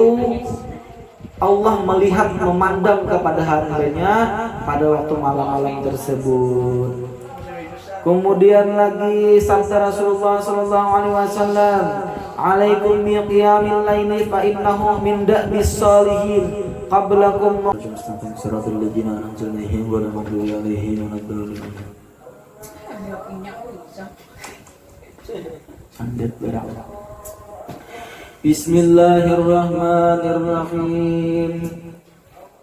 itu Allah melihat memandang kepada hambanya pada waktu malam-malam tersebut. Kemudian lagi sabda Rasulullah sallallahu alaihi wasallam, "Alaikum bi qiyamil laili fa innahu min da'bis salihin qablakum." Siratal ladzina an'amta 'alaihim ghairil maghdubi 'alaihim waladdallin. Sandet berak. Bismillahirrahmanirrahim.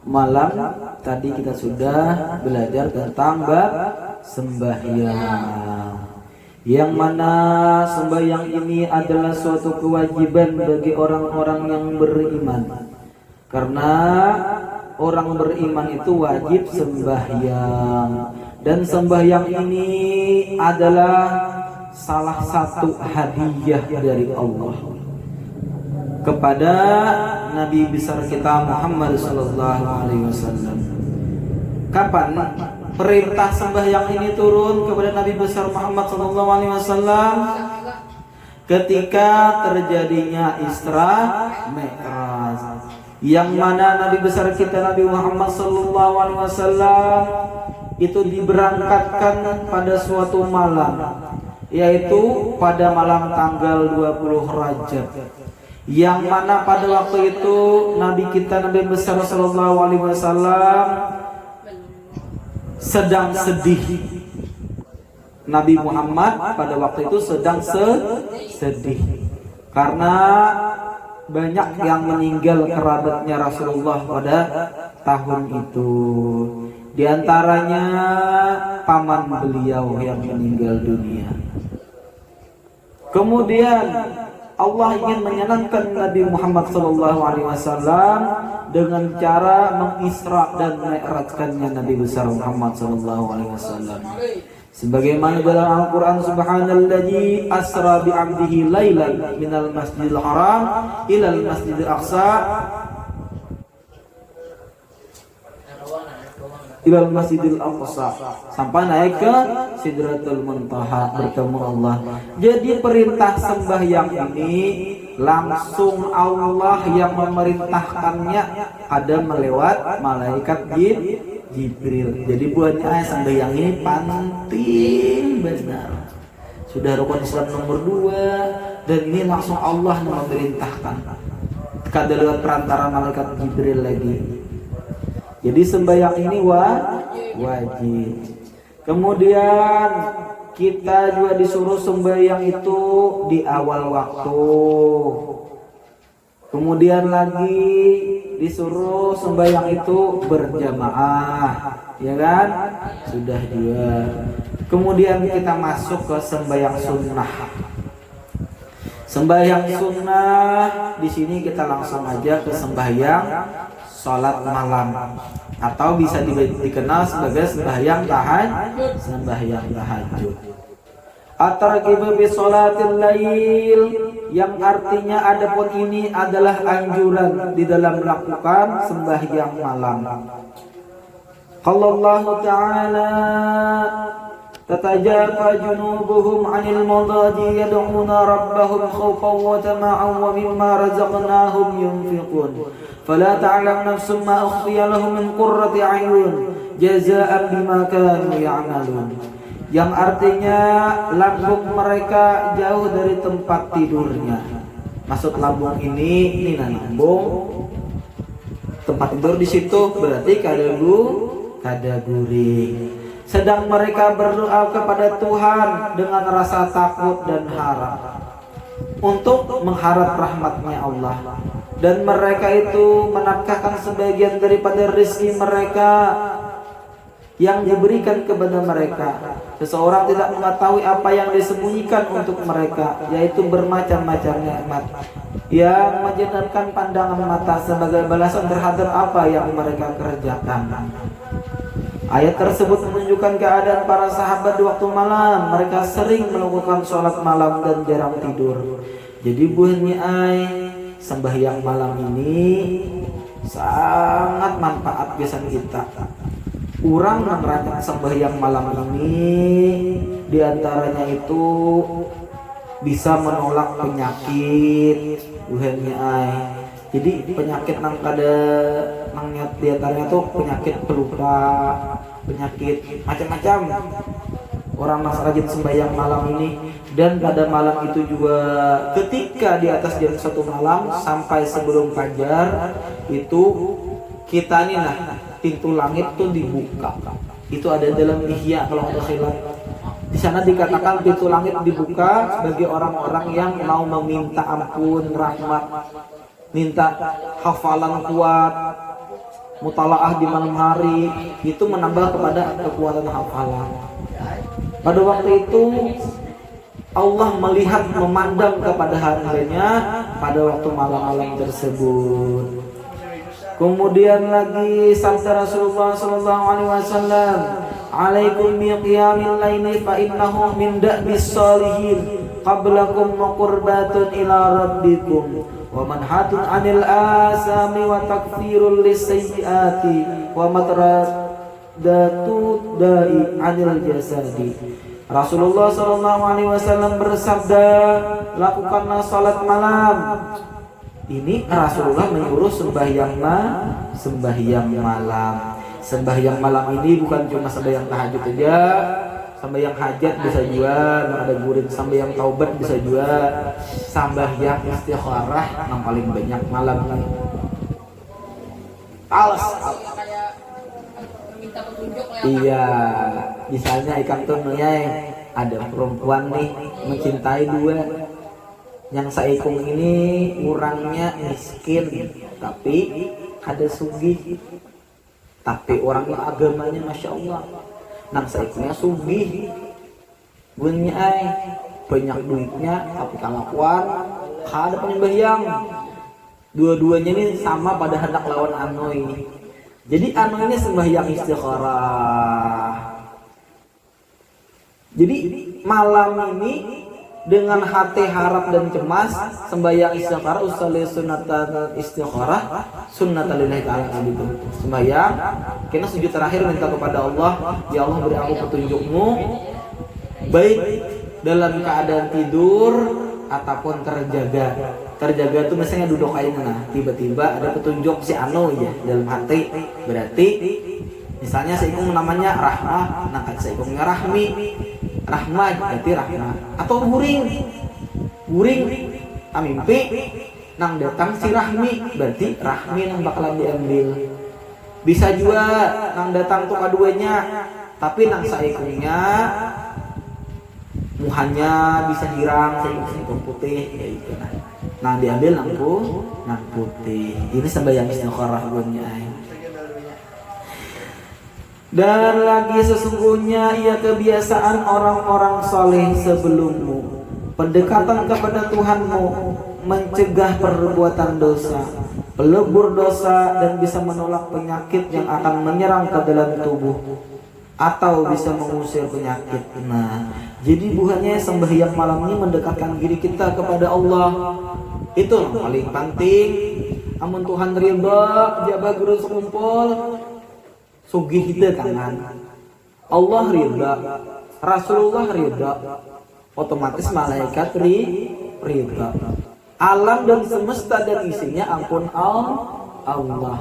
Malam tadi kita sudah belajar tentang bab sembahyang, yang mana sembahyang ini adalah suatu kewajiban bagi orang-orang yang beriman. Karena orang beriman itu wajib sembahyang, dan sembahyang ini adalah salah satu hadiah dari Allah kepada Nabi besar kita Muhammad sallallahu alaihi wasallam. Kapan perintah sembahyang ini turun kepada Nabi besar Muhammad sallallahu alaihi wasallam? Ketika terjadinya Isra Mi'raj, yang mana Nabi besar kita Nabi Muhammad sallallahu alaihi wasallam itu diberangkatkan pada suatu malam, yaitu pada malam tanggal 20 Rajab, yang mana pada waktu itu Nabi kita Nabi besar sallallahu alaihi wasallam sedang sedih. Nabi Muhammad pada waktu itu sedang sedih karena banyak yang meninggal kerabatnya Rasulullah pada tahun itu. Di antaranya paman beliau yang meninggal dunia. Kemudian Allah ingin menyenangkan Nabi Muhammad SAW dengan cara mengisra dan mi'rajkannya Nabi besar Muhammad SAW. Sebagaimana dalam Al-Quran, Subhanalladzi asra bi'abdihi lailan minal masjidil haram ilal masjidil aqsa ilal masjidil aqsa, sampai naik ke Sidratul Muntaha bertemu Allah. Jadi perintah sembahyang ini langsung Allah yang memerintahkannya, ada melewat malaikat Jibril. Jadi buatnya sembahyang ini penting benar. Sudah rukun Islam nomor 2, dan ini langsung Allah yang memerintahkan. Kada lewat perantara malaikat Jibril lagi. Jadi sembahyang ini wajib. Kemudian kita juga disuruh sembahyang itu di awal waktu. Kemudian lagi disuruh sembahyang itu berjamaah, ya kan? Sudah juga. Kemudian kita masuk ke sembahyang sunnah. Sembahyang sunnah di sini kita langsung aja ke sembahyang sholat malam, atau bisa dikenal sebagai sembahyang tahajud. At-targhibu bi sholatil lail, yang artinya adapun ini adalah anjuran di dalam melakukan sembahyang malam. Qallallahu ta'ala tatajafa junubuhum 'anil madaji yad'una rabbahum khawfan wa tama'an wa mimma razaqnahum yunfiqun. Fala ta'lam nafsun ma ukhfiya lahum min qurrati a'yun jazaa'an bima kanu ya'malun. Yang artinya lambung mereka jauh dari tempat tidurnya. Maksud lambung ini lambung tempat tidur di situ berarti kada gurih. Sedang mereka berdoa kepada Tuhan dengan rasa takut dan harap untuk mengharap rahmatnya Allah. Dan mereka itu menafkahkan sebagian daripada rezeki mereka yang diberikan kepada mereka. Seseorang tidak mengetahui apa yang disembunyikan untuk mereka, yaitu bermacam-macam nikmat yang menjadikan pandangan mata sebagai balasan terhadap apa yang mereka kerjakan. Ayat tersebut menunjukkan keadaan para sahabat di waktu malam. Mereka sering melakukan sholat malam dan jarang tidur. Jadi sembahyang malam ini sangat manfaat biasa kita. Orang yang rajin sembahyang malam ini diantaranya itu bisa menolak penyakit, Jadi penyakit nang kada nang diantaranya tuh penyakit pelupa, penyakit macam-macam. Orang mas rajin sembahyang malam ini, dan pada malam itu juga ketika di atas jam 1 malam sampai sebelum fajar itu kita nih pintu langit tuh dibuka. Itu ada dalam Ihya kalau ada khilaf. Di sana dikatakan pintu langit dibuka bagi orang-orang yang mau meminta ampun, rahmat, minta hafalan kuat, mutalaah di malam hari, itu menambah kepada kekuatan hafalan. Pada waktu itu Allah melihat, memandang kepada hambanya pada waktu malam-malam tersebut. Kemudian lagi sabda Rasulullah sallallahu alaihi wasallam, "Alaikum bi qiyamil laili fa innahu min da'bis salihin qablakum wa qurbatun ila rabbikum wa manhatun 'anil asami wa takfirul lisayyiati wa matradatu da'i 'anil jasadi." Rasulullah sallallahu alaihi wasallam bersabda, lakukanlah salat malam. Ini Rasulullah menyuruh sembahyang malam. Sembahyang malam ini bukan cuma sembahyang tahajud aja, sembahyang hajat bisa juga, ada gurin sembahyang taubat bisa juga, sembahyang istikharah yang paling banyak malam ini. Iya, misalnya ikan tunanya ada perempuan nih mencintai dua. Yang saikung ini orangnya miskin, tapi ada sugih. Tapi orangnya agamanya masya Allah. Nang saikungnya sugih, punya banyak duitnya, tapi kalakuan ada penyembahyang. Dua-duanya ini sama pada hendak lawan Anoy. Jadi Anoy ini sembahyang istikharah. Jadi malam ini dengan hati harap dan cemas sembahyang istikharah, usolli sunnatan istikharah sunnatan lillahi ta'ala gitu. Sembahyang kena sujud terakhir minta kepada Allah, ya Allah beri aku petunjukmu baik dalam keadaan tidur ataupun terjaga. Terjaga itu misalnya duduk kayak nah, tiba-tiba ada petunjuk si Anu ya dalam hati, berarti misalnya seikung namanya Rahmah, nah seikungnya Rahmi. Rahmah berarti rahmah, atau guring mimpi nang datang si Rahmi, berarti Rahmi nang bakalan diambil. Bisa juga nang datang tuh keduanya, tapi nang saikungnya muhanya bisa hirang, saikung putih kayak gitu nah. Nang diambil nang putih. Ini sembahyang istikharah gunnya. Dan lagi sesungguhnya ia kebiasaan orang-orang soleh sebelummu, pendekatan kepada Tuhanmu, mencegah perbuatan dosa, pelebur dosa, dan bisa menolak penyakit yang akan menyerang ke dalam tubuh atau bisa mengusir penyakit. Nah, jadi bukannya sembahyang malam ini mendekatkan diri kita kepada Allah. Itu yang paling penting. Amun Tuhan ridha, jabat guru sekumpul sugih kita kangen, Allah ridha, Rasulullah ridha, otomatis malaikat ridha, alam dan semesta dan isinya ampun Allah.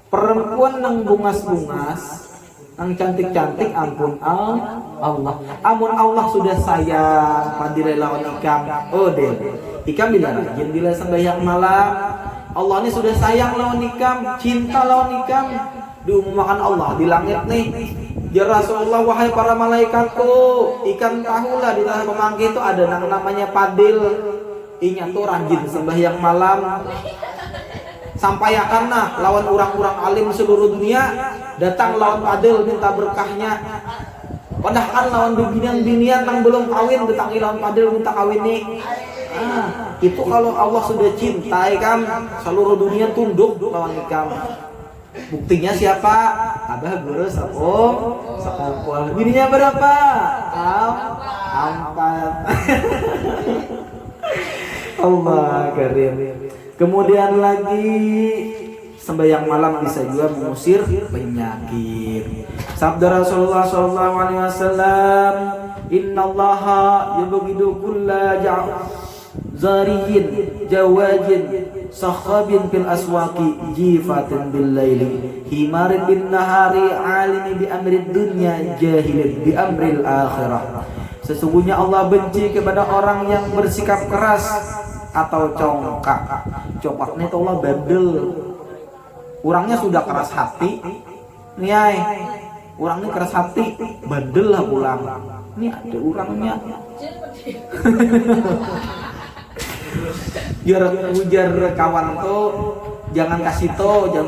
Perempuan nang bungas-bungas, nang cantik-cantik ampun Allah. Amun Allah sudah sayang padire lawan ikam, oh deh, ikam bila rajin bila sembahyang malam, Allah ini sudah sayang lawan ikam, cinta lawan ikam. Diumumkan Allah di langit nih, ya Rasulullah, wahai para malaikatku, ikan tahulah di tanah pemangki itu ada yang namanya Padil. Inya tuh rajin sembahyang malam. Sampai akan lawan orang-orang alim seluruh dunia datang lawan Padil minta berkahnya. Padahal lawan binian-binian yang belum kawin datang lawan Padil minta kawin nih. Itu kalau Allah sudah cintai kan seluruh dunia tunduk lawan ikam. Buktinya siapa? Abah guru sekumpul. Bininya berapa? 4. Allah karim. Kemudian lagi sembahyang malam bisa juga mengusir penyakit. Sabda Rasulullah sallallahu alaihi wasallam, "Innallaha yubghidu kulla zariyin jawajin sakhabin fil aswaqi jifatin bil laili himarin bin nahari alimi bi amrid dunya jahilin bi amril akhirah. Sesungguhnya Allah benci kepada orang yang bersikap keras atau congkak. Congkaknya itu Allah bandel. Orangnya sudah keras hati, nih orangnya keras hati, bandel lah pulang. Ini ada orangnya. Ujar kawan tuh, jangan kasih tuh, ada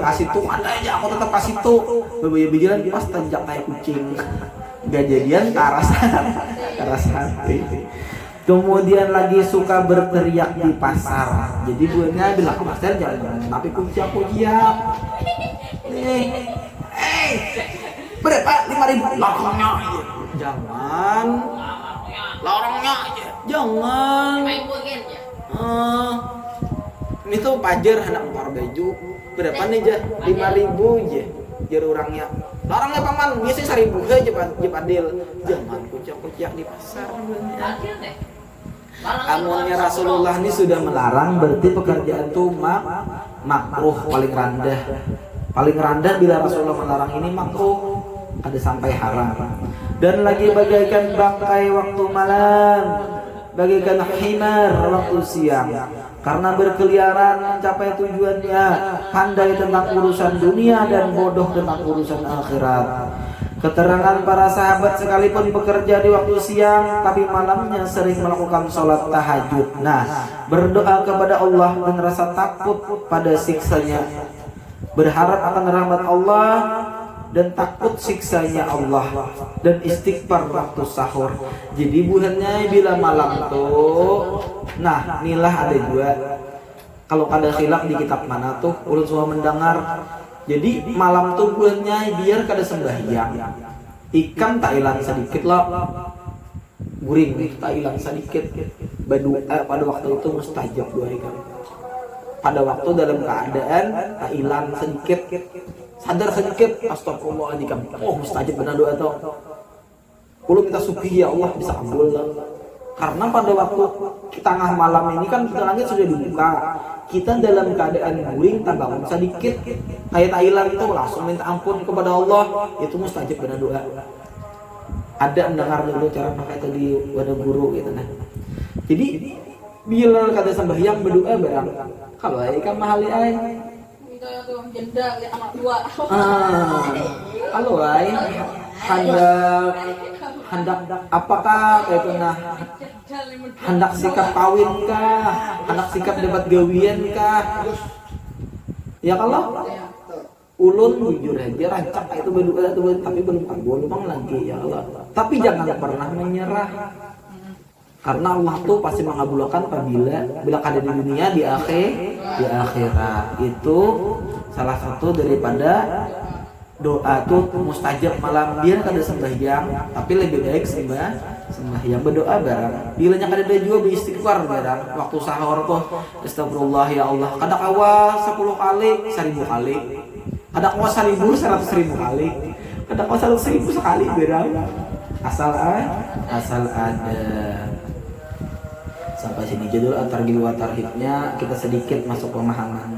aja aku tetap kasih tuh. Beberapa pas tanjak kayak kucing. Gak jadian keras hati. Kemudian lagi suka berteriak di pasar. Jadi buahnya bilang ke pasar jangan tapi kuciak. Nih, berapa? 5.000. Lorongnya aja. Jangan. Lorongnya aja. Jangan. Ini tuh pajar anak mengkar baju. Berapa nih jah? 5.000 aja. Jar orangnya. Larangnya paman biasanya 1.000 aja Padil. Jangan kuciak di pasar. Amunnya Rasulullah ini sudah melarang, berarti pekerjaan itu makruh paling rendah. Paling rendah bila Rasulullah melarang ini makruh, ada sampai haram. Dan lagi bagaikan bangkai waktu malam, bagaikan himar waktu siang. Karena berkeliaran mencapai tujuannya, pandai tentang urusan dunia dan bodoh tentang urusan akhirat. Keterangan para sahabat sekalipun bekerja di waktu siang, tapi malamnya sering melakukan sholat tahajud. Nah, berdoa kepada Allah dan rasa takut pada siksanya, berharap akan rahmat Allah dan takut siksanya Allah, dan istighfar waktu sahur. Jadi buhannya bila malam tuh, nah inilah ada dua. Kalau ada khilaf di kitab mana tuh, ulun semua mendengar. Jadi malam tuh bulannya biar kada sembahyang. Ikan tak hilang sedikit lah. Guring tak hilang sedikit. Pada waktu itu mustajab dua ikan. Pada waktu dalam keadaan tak hilang sedikit. Sadar sedikit, astagfirullahaladzim. Oh mustajab benar doa tuh. Kalau minta suki ya Allah bisa kabul lah. Karena pada waktu tengah malam ini kan langit sudah dibuka. Kita dalam keadaan guring, tak bangun sedikit, kayak tak hilang itu langsung minta ampun kepada Allah, itu mustajab benar doa. Ada mendengar dulu cara pakai itu di wadah guru gitu nah. Jadi bila kata sembahyang berdoa barang, kalau ikan mahal ay. Jenda anak dua. Kalau ay hendak apakah itu nah? Hendak sikap kawin kah? Hendak sikap dapat gawian kah? Ya kalau ulun jujur aja rancak itu berdoa itu tapi belum kabul memang lagi ya Allah. Tapi jangan pernah menyerah. Karena Allah tuh pasti mengabulkan bila ada di dunia di akhirat. Itu salah satu daripada doa tuh mustajab malam biar kada sembahyang, tapi lebih baik sembahyang berdoa barang. Bila nya kada juga beristighfar barang. Waktu sahur tuh astagfirullah ya Allah. Kada kawa 10 kali, 1.000 kali. Kada kawa 1.000, 100.000 kali. Kada kawa 100.000 sekali barang. Asal ada. Sampai sini judul at-targhib wa tarhibnya, kita sedikit masuk pemahaman.